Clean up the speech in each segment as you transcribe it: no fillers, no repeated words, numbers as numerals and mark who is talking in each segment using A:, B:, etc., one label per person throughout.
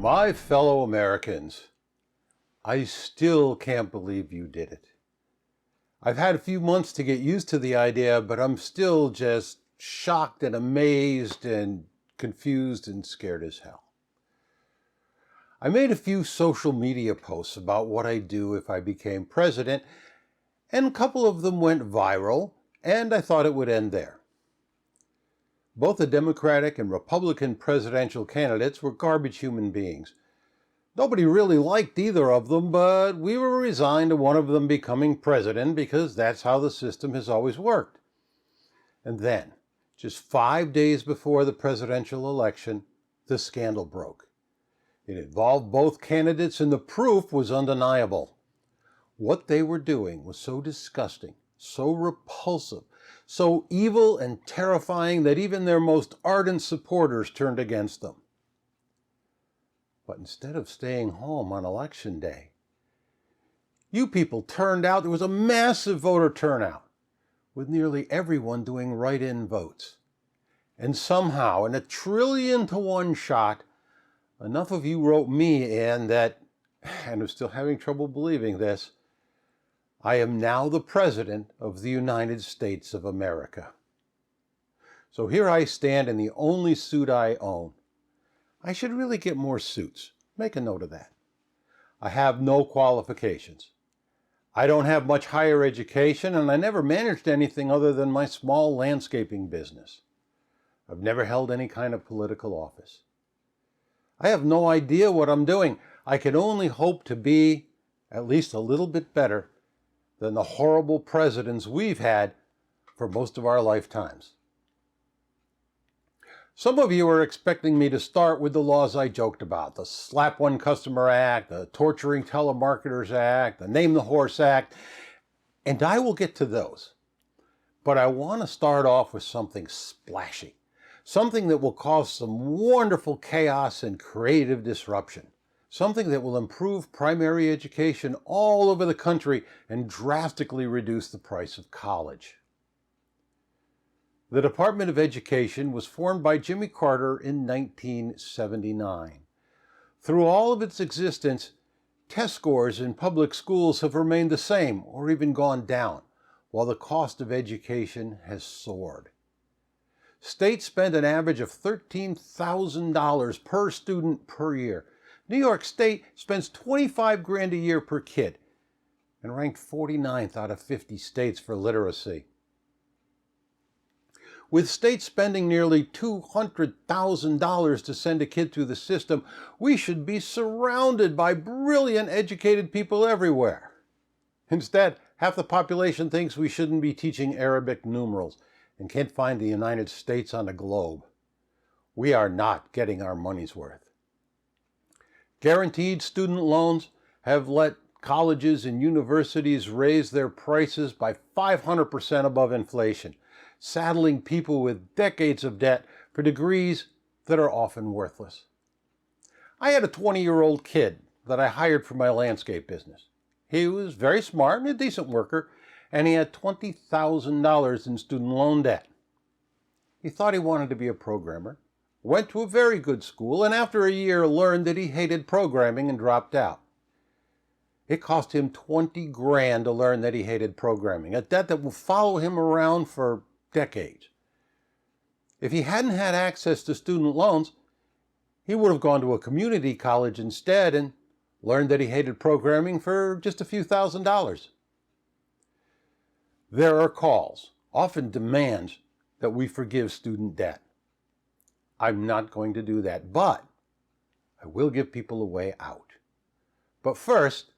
A: My fellow Americans, I still can't believe you did it. I've had a few months to get used to the idea, but I'm still just shocked and amazed and confused and scared as hell. I made a few social media posts about what I'd do if I became president, and a couple of them went viral, and I thought it would end there. Both the Democratic and Republican presidential candidates were garbage human beings. Nobody really liked either of them, but we were resigned to one of them becoming president because that's how the system has always worked. And then, just 5 days before the presidential election, the scandal broke. It involved both candidates, and the proof was undeniable. What they were doing was so disgusting, so repulsive, so evil and terrifying that even their most ardent supporters turned against them. But instead of staying home on election day, you people turned out. There was a massive voter turnout, with nearly everyone doing write-in votes. And somehow, in a 1,000,000,000,000 to 1 shot, enough of you wrote me in that, and I'm still having trouble believing this, I am now the President of the United States of America. So here I stand in the only suit I own. I should really get more suits. Make a note of that. I have no qualifications. I don't have much higher education, and I never managed anything other than my small landscaping business. I've never held any kind of political office. I have no idea what I'm doing. I can only hope to be at least a little bit better than the horrible presidents we've had for most of our lifetimes. Some of you are expecting me to start with the laws I joked about, the Slap One Customer Act, the Torturing Telemarketers Act, the Name the Horse Act, and I will get to those. But I want to start off with something splashy, something that will cause some wonderful chaos and creative disruption, something that will improve primary education all over the country and drastically reduce the price of college. The Department of Education was formed by Jimmy Carter in 1979. Through all of its existence, test scores in public schools have remained the same or even gone down, while the cost of education has soared. States spend an average of $13,000 per student per year. New York State spends $25,000 a year per kid and ranked 49th out of 50 states for literacy. With states spending nearly $200,000 to send a kid through the system, we should be surrounded by brilliant, educated people everywhere. Instead, half the population thinks we shouldn't be teaching Arabic numerals and can't find the United States on the globe. We are not getting our money's worth. Guaranteed student loans have let colleges and universities raise their prices by 500% above inflation, saddling people with decades of debt for degrees that are often worthless. I had a 20-year-old kid that I hired for my landscape business. He was very smart and a decent worker, and he had $20,000 in student loan debt. He thought he wanted to be a programmer, went to a very good school, and after a year learned that he hated programming and dropped out. It cost him $20,000 to learn that he hated programming, a debt that will follow him around for decades. If he hadn't had access to student loans, he would have gone to a community college instead and learned that he hated programming for just a few $1,000s. There are calls, often demands, that we forgive student debt. I'm not going to do that, but I will give people a way out. But first,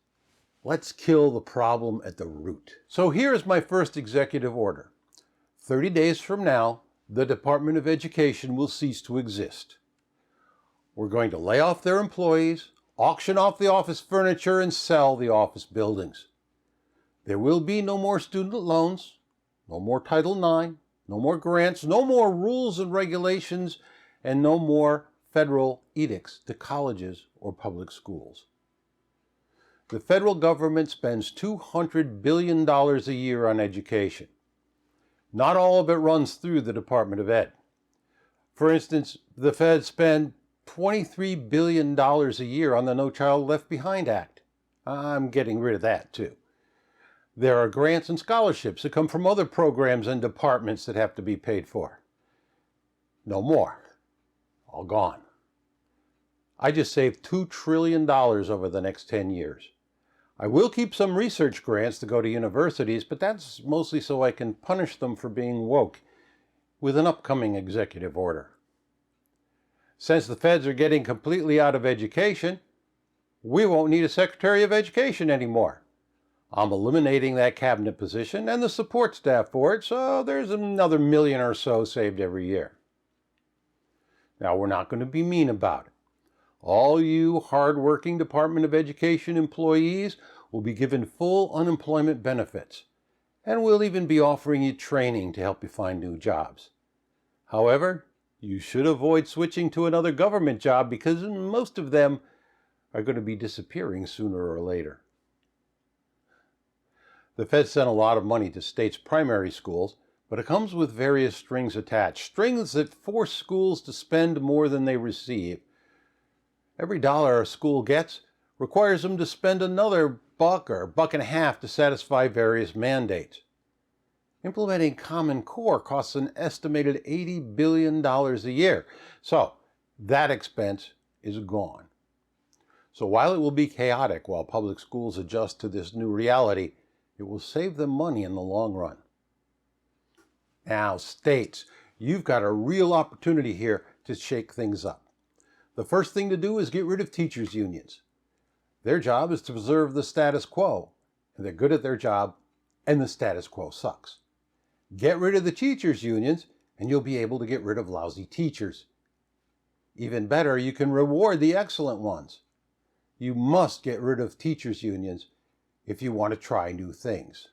A: let's kill the problem at the root. So here's my first executive order. 30 days from now, the Department of Education will cease to exist. We're going to lay off their employees, auction off the office furniture, and sell the office buildings. There will be no more student loans, no more Title IX, no more grants, no more rules and regulations, and no more federal edicts to colleges or public schools. The federal government spends $200 billion a year on education. Not all of it runs through the Department of Ed. For instance, the feds spend $23 billion a year on the No Child Left Behind Act. I'm getting rid of that too. There are grants and scholarships that come from other programs and departments that have to be paid for. No more. All gone. I just saved $2 trillion over the next 10 years. I will keep some research grants to go to universities, but that's mostly so I can punish them for being woke with an upcoming executive order. Since the feds are getting completely out of education, we won't need a Secretary of Education anymore. I'm eliminating that cabinet position and the support staff for it, so there's another million or so saved every year. Now, we're not going to be mean about it. All you hard-working Department of Education employees will be given full unemployment benefits, and we'll even be offering you training to help you find new jobs. However, you should avoid switching to another government job because most of them are going to be disappearing sooner or later. The feds sent a lot of money to states' primary schools, but it comes with various strings attached, strings that force schools to spend more than they receive. Every dollar a school gets requires them to spend another buck or buck and a half to satisfy various mandates. Implementing Common Core costs an estimated $80 billion a year, so that expense is gone. So while it will be chaotic while public schools adjust to this new reality, it will save them money in the long run. Now, states, you've got a real opportunity here to shake things up. The first thing to do is get rid of teachers' unions. Their job is to preserve the status quo, and they're good at their job, and the status quo sucks. Get rid of the teachers' unions, and you'll be able to get rid of lousy teachers. Even better, you can reward the excellent ones. You must get rid of teachers' unions if you want to try new things.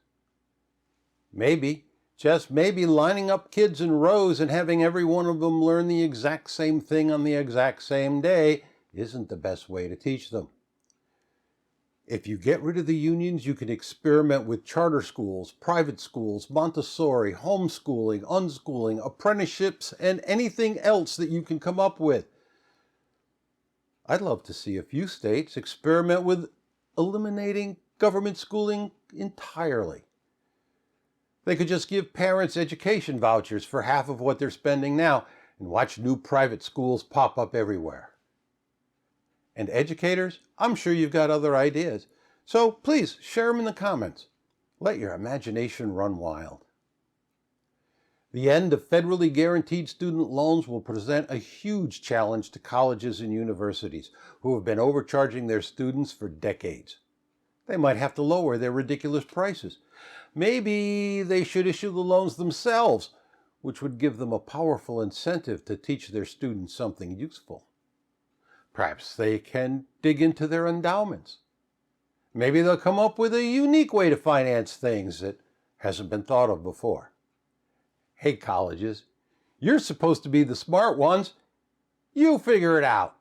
A: Maybe, just maybe, lining up kids in rows and having every one of them learn the exact same thing on the exact same day isn't the best way to teach them. If you get rid of the unions, you can experiment with charter schools, private schools, Montessori, homeschooling, unschooling, apprenticeships, and anything else that you can come up with. I'd love to see a few states experiment with eliminating government schooling entirely. They could just give parents education vouchers for half of what they're spending now and watch new private schools pop up everywhere. And educators, I'm sure you've got other ideas, so please share them in the comments. Let your imagination run wild. The end of federally guaranteed student loans will present a huge challenge to colleges and universities who have been overcharging their students for decades. They might have to lower their ridiculous prices. Maybe they should issue the loans themselves, which would give them a powerful incentive to teach their students something useful. Perhaps they can dig into their endowments. Maybe they'll come up with a unique way to finance things that hasn't been thought of before. Hey, colleges, you're supposed to be the smart ones. You figure it out.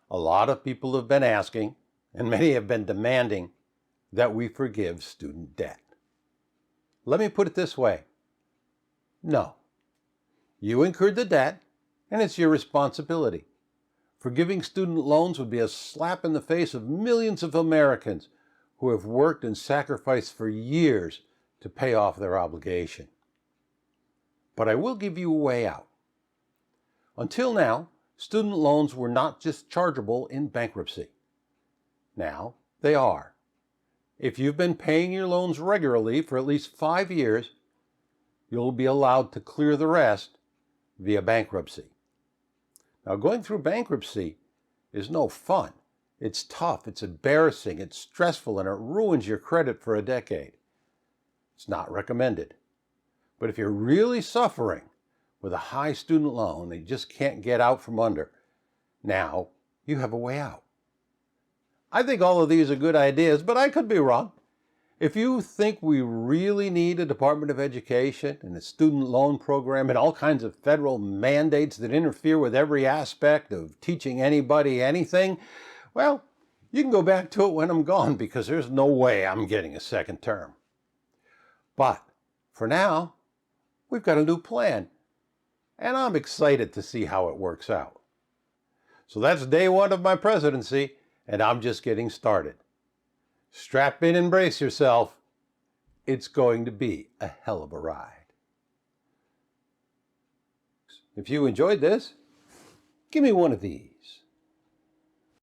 A: A lot of people have been asking, and many have been demanding, that we forgive student debt. Let me put it this way. No. You incurred the debt, and it's your responsibility. Forgiving student loans would be a slap in the face of millions of Americans who have worked and sacrificed for years to pay off their obligation. But I will give you a way out. Until now, student loans were not dischargeable in bankruptcy. Now they are. If you've been paying your loans regularly for at least 5 years, you'll be allowed to clear the rest via bankruptcy. Now, going through bankruptcy is no fun. It's tough, it's embarrassing, it's stressful, and it ruins your credit for a decade. It's not recommended. But if you're really suffering with a high student loan that you just can't get out from under, now you have a way out. I think all of these are good ideas, but I could be wrong. If you think we really need a Department of Education and a student loan program and all kinds of federal mandates that interfere with every aspect of teaching anybody anything, well, you can go back to it when I'm gone because there's no way I'm getting a second term. But for now, we've got a new plan. and I'm excited to see how it works out. So that's day one of my presidency, and I'm just getting started. Strap in and brace yourself. It's going to be a hell of a ride. If you enjoyed this, give me one of these.